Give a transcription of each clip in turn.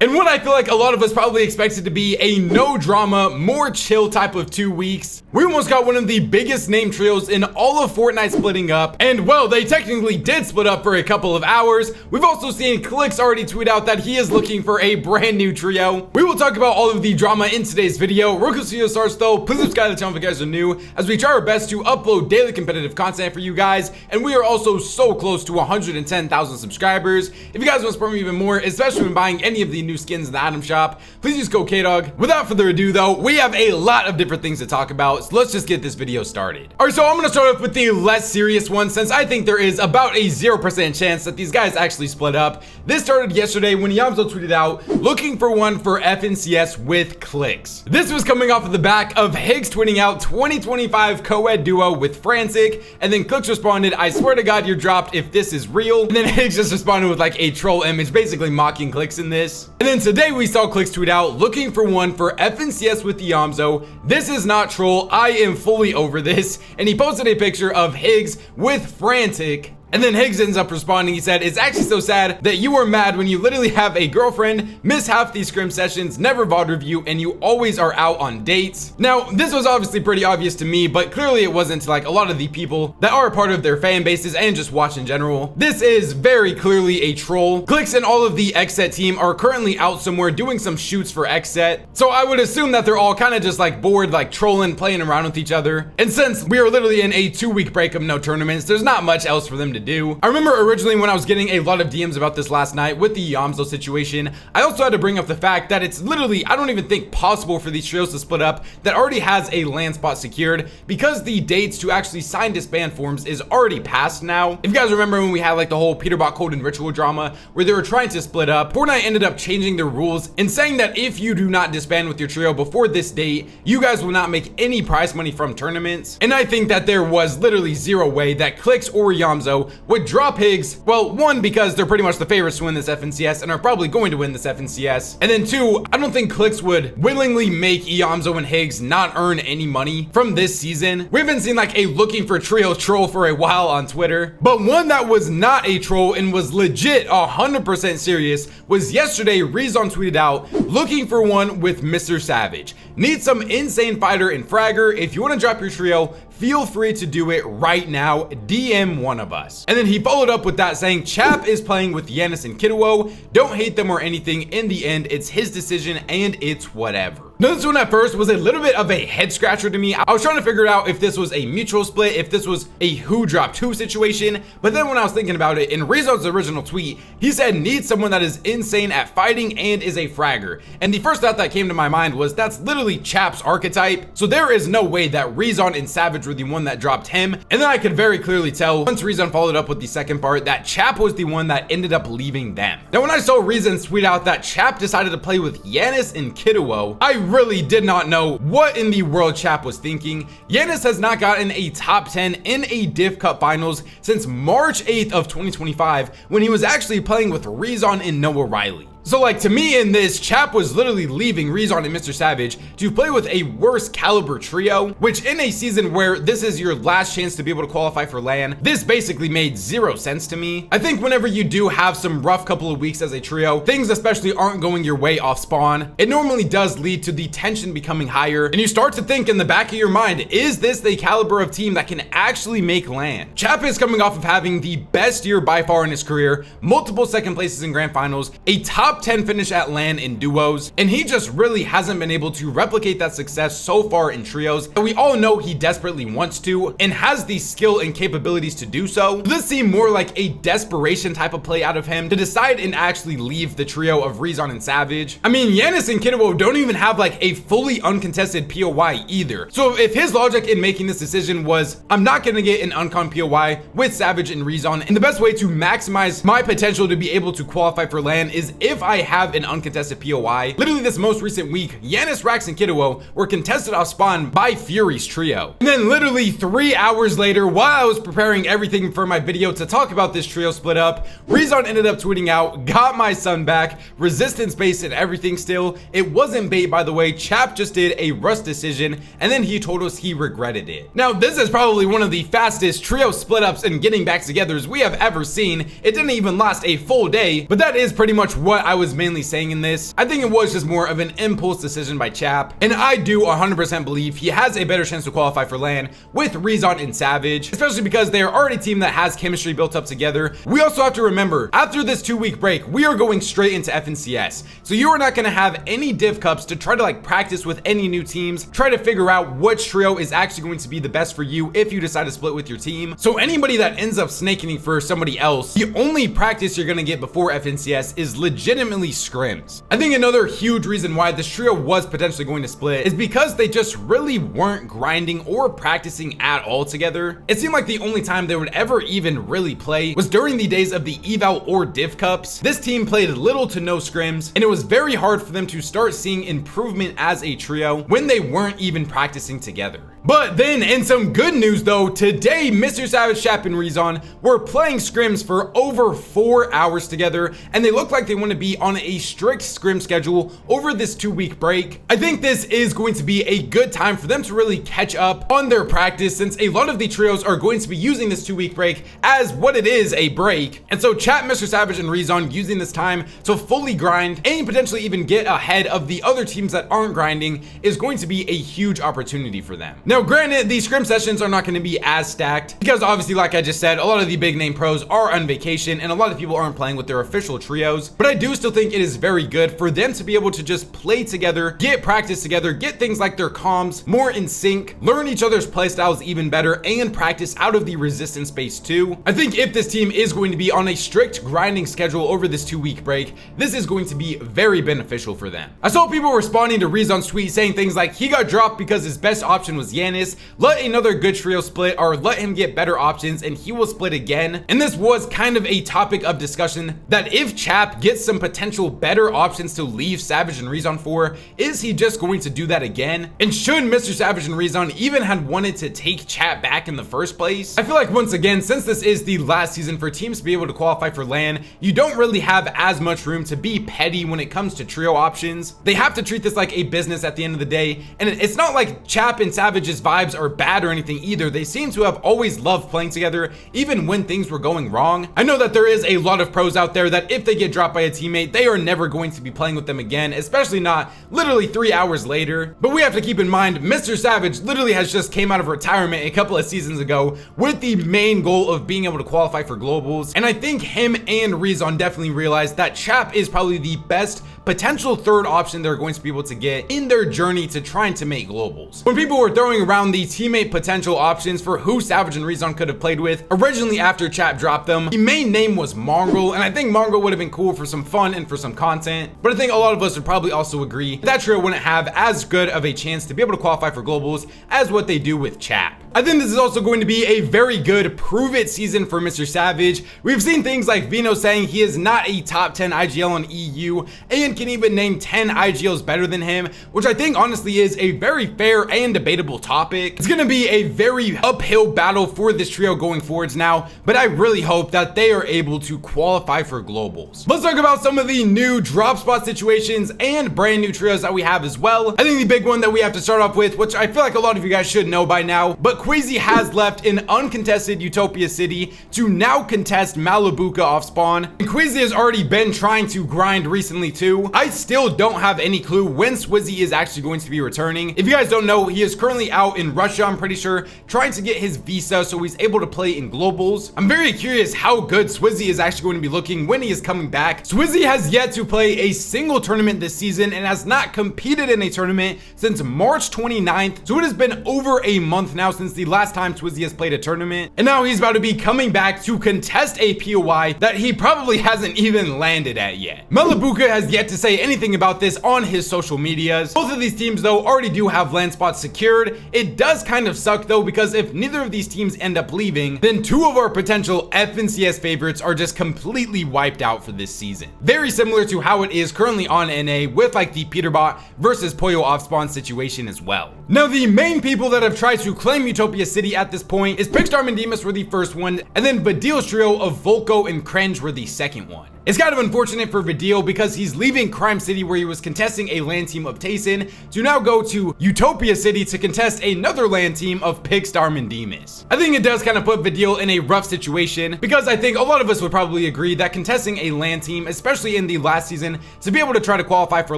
And what I feel like a lot of us probably expected to be a no drama, more chill type of 2 weeks, we almost got one of the biggest name trios in all of Fortnite splitting up. And well, they technically did split up for a couple of hours. We've also seen Clicks already tweet out that he is looking for a brand new trio. We will talk about all of the drama in today's video. Real quick video starts though, please subscribe to the channel if you guys are new, as we try our best to upload daily competitive content for you guys. And we are also so close to 110,000 subscribers. If you guys want to support me even more, especially when buying any of the new skins in the item shop, please use code KDOG. Without further ado though, we have a lot of different things to talk about, so let's just get this video started. Alright, so I'm gonna start off with the less serious one, since I think there is about a 0% chance that these guys actually split up. This started yesterday when Yamzo tweeted out, looking for one for FNCS with Clicks. This was coming off of the back of Higgs tweeting out 2025 co-ed duo with Frantic, and then Clicks responded, I swear to God you're dropped if this is real. And then Higgs just responded with like a troll image, basically mocking Clicks in this. And then today we saw Clicks tweet out, looking for one for FNCS with Yamzo. This is not troll, I am fully over this. And he posted a picture of Higgs with Frantic. And then Higgs ends up responding. He said, it's actually so sad that you were mad when you literally have a girlfriend, miss half these scrim sessions, never VOD review, and you always are out on dates. Now, this was obviously pretty obvious to me, but clearly it wasn't to like a lot of the people that are a part of their fan bases and just watch in general. This is very clearly a troll. Clicks and all of the XSET team are currently out somewhere doing some shoots for XSET. So I would assume that they're all kind of just like bored, like trolling, playing around with each other. And since we are literally in a 2-week break of no tournaments, there's not much else for them to do. I remember originally when I was getting a lot of DMs about this last night with the Yamzo situation, I also had to bring up the fact that it's literally, I don't even think possible for these trios to split up that already has a LAN spot secured, because the dates to actually sign disband forms is already passed now. If you guys remember when we had like the whole Peterbot Code and Ritual drama where they were trying to split up, Fortnite ended up changing their rules and saying that if you do not disband with your trio before this date, you guys will not make any prize money from tournaments. And I think that there was literally zero way that Clicks or Yamzo would drop Higgs. Well, one, because they're pretty much the favorites to win this FNCS and are probably going to win this FNCS. And then two, I don't think Clicks would willingly make Yamzo and Higgs not earn any money from this season. We haven't seen like a looking for trio troll for a while on Twitter, but one that was not a troll and was legit 100% serious was yesterday. Rezon tweeted out, looking for one with MrSavage. Need some insane fighter and fragger. If you want to drop your trio, feel free to do it right now. DM one of us. And then he followed up with that saying, Chap is playing with Yanis and Kidduo. Don't hate them or anything. In the end, it's his decision and it's whatever. Now, this one at first was a little bit of a head scratcher to me. I was trying to figure out if this was a mutual split, if this was a who dropped who situation. But then when I was thinking about it, in Rezon's original tweet, he said, need someone that is insane at fighting and is a fragger. And the first thought that came to my mind was that's literally Chap's archetype. So there is no way that Rezon and Savage were the one that dropped him. And then I could very clearly tell once Rezon followed up with the second part that Chap was the one that ended up leaving them. Now, when I saw Rezon tweet out that Chap decided to play with Yanis and Kidduo, I really did not know what in the world Chap was thinking. Yanis has not gotten a top 10 in a Div Cup finals since March 8th of 2025 when he was actually playing with Rezon and Noah Riley. So like to me in this, Chap was literally leaving Rezon and MrSavage to play with a worse caliber trio, which in a season where this is your last chance to be able to qualify for LAN, this basically made zero sense to me. I think whenever you do have some rough couple of weeks as a trio, things especially aren't going your way off spawn, it normally does lead to the tension becoming higher, and you start to think in the back of your mind, is this the caliber of team that can actually make LAN? Chap is coming off of having the best year by far in his career, multiple second places in grand finals, a top 10 finish at LAN in duos, and he just really hasn't been able to replicate that success so far in trios. And we all know he desperately wants to and has the skill and capabilities to do so. This seemed more like a desperation type of play out of him to decide and actually leave the trio of Rezon and Savage. I mean, Yanis and Kidduo don't even have like a fully uncontested POI either. So if his logic in making this decision was, I'm not gonna get an uncon POI with Savage and Rezon, and the best way to maximize my potential to be able to qualify for LAN is if I have an uncontested POI. Literally this most recent week, Yanis, Rax, and Kidduo were contested off spawn by Fury's trio. And then literally 3 hours later, while I was preparing everything for my video to talk about this trio split up, Rezon ended up tweeting out, got my son back, resistance base and everything still. It wasn't bait, by the way. Chap just did a Rust decision, and then he told us he regretted it. Now, this is probably one of the fastest trio split ups and getting back togethers we have ever seen. It didn't even last a full day, but that is pretty much what I I was mainly saying in this. I think it was just more of an impulse decision by Chap, and I do 100% believe he has a better chance to qualify for LAN with Rezon and Savage, especially because they are already a team that has chemistry built up together. We also have to remember, after this 2-week break, we are going straight into FNCS, so you are not going to have any div cups to try to like practice with any new teams, try to figure out which trio is actually going to be the best for you if you decide to split with your team. So anybody that ends up snaking for somebody else, the only practice you're going to get before FNCS is legitimately scrims. I think another huge reason why this trio was potentially going to split is because they just really weren't grinding or practicing at all together. It seemed like the only time they would ever even really play was during the days of the eval or div cups. This team played little to no scrims, and it was very hard for them to start seeing improvement as a trio when they weren't even practicing together. But then, in some good news though, today MrSavage, Chap, and Rezon were playing scrims for over 4 hours together, and they look like they want to be on a strict scrim schedule over this 2-week break. I think this is going to be a good time for them to really catch up on their practice, since a lot of the trios are going to be using this 2-week break as what it is, a break. And so Chap, MrSavage, and Rezon using this time to fully grind and potentially even get ahead of the other teams that aren't grinding is going to be a huge opportunity for them. Now, granted, these scrim sessions are not going to be as stacked because obviously, like I just said, a lot of the big name pros are on vacation and a lot of people aren't playing with their official trios, but I do still think it is very good for them to be able to just play together, get practice together, get things like their comms more in sync, learn each other's playstyles even better, and practice out of the resistance space too. I think if this team is going to be on a strict grinding schedule over this 2-week break, this is going to be very beneficial for them. I saw people responding to Rezon's tweet saying things like he got dropped because his best option was Yanis, let another good trio split, or let him get better options and he will split again. And this was kind of a topic of discussion, that if Chap gets some potential better options to leave Savage and Rezon for, is he just going to do that again? And should MrSavage and Rezon even had wanted to take Chap back in the first place? I feel like once again, since this is the last season for teams to be able to qualify for LAN, you don't really have as much room to be petty when it comes to trio options. They have to treat this like a business at the end of the day, and it's not like Chap and Savage's vibes are bad or anything either. They seem to have always loved playing together even when things were going wrong. I know that there is a lot of pros out there that if they get dropped by a teammate, they are never going to be playing with them again, especially not literally 3 hours later. But we have to keep in mind, MrSavage literally has just came out of retirement a couple of seasons ago with the main goal of being able to qualify for globals, and I think him and Rezon definitely realized that Chap is probably the best potential third option they're going to be able to get in their journey to trying to make globals. When people were throwing around the teammate potential options for who Savage and Rezon could have played with, originally after Chap dropped them, the main name was Mongrel, and I think Mongrel would have been cool for some fun and for some content, but I think a lot of us would probably also agree that trio wouldn't have as good of a chance to be able to qualify for globals as what they do with Chap. I think this is also going to be a very good prove it season for MrSavage. We've seen things like Vino saying he is not a top 10 IGL on EU and can even name 10 IGLs better than him, which I think honestly is a very fair and debatable topic. It's going to be a very uphill battle for this trio going forwards now, but I really hope that they are able to qualify for globals. Let's talk about some of the new drop spot situations and brand new trios that we have as well. I think the big one that we have to start off with, which I feel like a lot of you guys should know by now, but Queasy has left an uncontested Utopia City to now contest Malibuca off spawn, and Queasy has already been trying to grind recently too. I still don't have any clue when Swizzy is actually going to be returning. If you guys don't know, he is currently out in Russia, I'm pretty sure, trying to get his visa so he's able to play in globals. I'm very curious how good Swizzy is actually going to be looking when he is coming back. Swizzy has yet to play a single tournament this season and has not competed in a tournament since March 29th, so it has been over a month now since the last time Swizzy has played a tournament, and now he's about to be coming back to contest a POI that he probably hasn't even landed at yet. Malibuca has yet to say anything about this on his social medias. Both of these teams though already do have land spots secured. It does kind of suck though, because if neither of these teams end up leaving, then two of our potential FNCS favorites are just completely wiped out for this season. Very similar to how it is currently on NA with like the Peterbot versus Poyo off spawn situation as well. Now the main people that have tried to claim Utopia City at this point is Pixstar and Demas were the first one, and then Badil's trio of Volko and Cringe were the second one. It's kind of unfortunate for Vidil because he's leaving Crime City where he was contesting a LAN team of Tayson to now go to Utopia City to contest another LAN team of Pigstar Mandemus. I think it does kind of put Vidil in a rough situation because I think a lot of us would probably agree that contesting a LAN team, especially in the last season, to be able to try to qualify for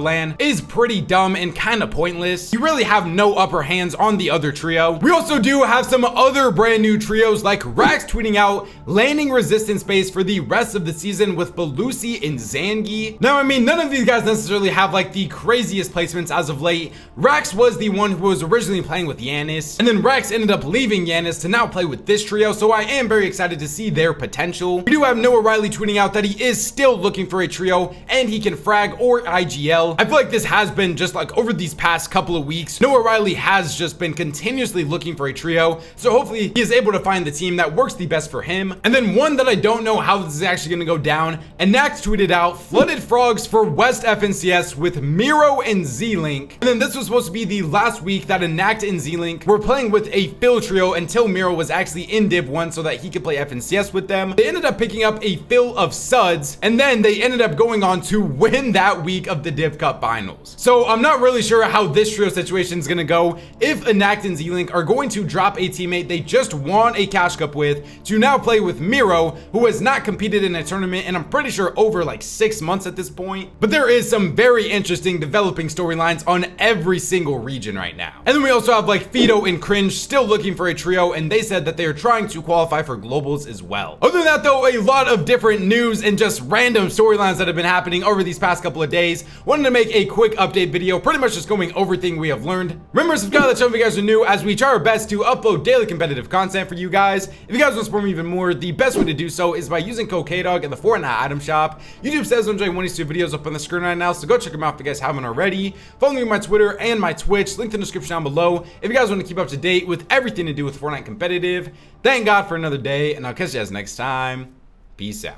LAN is pretty dumb and kind of pointless. You really have no upper hands on the other trio. We also do have some other brand new trios like Rax tweeting out landing resistance base for the rest of the season with Belusi and Zangi. Now, I mean, none of these guys necessarily have like the craziest placements as of late. Rax was the one who was originally playing with Yanis, and then Rax ended up leaving Yanis to now play with this trio, so I am very excited to see their potential. We do have Noah Riley tweeting out that he is still looking for a trio and he can frag or IGL. I feel like this has been just like over these past couple of weeks, Noah Riley has just been continuously looking for a trio, so hopefully he is able to find the team that works the best for him. And then one that I don't know how this is actually going to go down, Enact tweeted out flooded frogs for West FNCS with Miro and Z-Link. And then this was supposed to be the last week that Enact and Z-Link were playing with a fill trio until Miro was actually in Div 1 so that he could play FNCS with them. They ended up picking up a fill of Suds, and then they ended up going on to win that week of the Div Cup finals. So I'm not really sure how this trio situation is going to go if Enact and Z-Link are going to drop a teammate they just won a Cash Cup with to now play with Miro, who has not competed in a tournament and I'm pretty sure over like 6 months at this point. But there is some very interesting developing storylines on every single region right now. And then we also have like Fido and Cringe still looking for a trio, and they said that they are trying to qualify for globals as well. Other than that though, a lot of different news and just random storylines that have been happening over these past couple of days. Wanted to make a quick update video, pretty much just going over everything we have learned. Remember to subscribe to the channel if you guys are new, as we try our best to upload daily competitive content for you guys. If you guys want to support me even more, the best way to do so is by using code KDOG in the Fortnite item shop. YouTube says I'm enjoying one of these two videos up on the screen right now, so go check them out if you guys haven't already. Follow me on my Twitter and my Twitch, link in the description down below if you guys want to keep up to date with everything to do with Fortnite competitive. Thank God for another day, and I'll catch you guys next time. Peace out.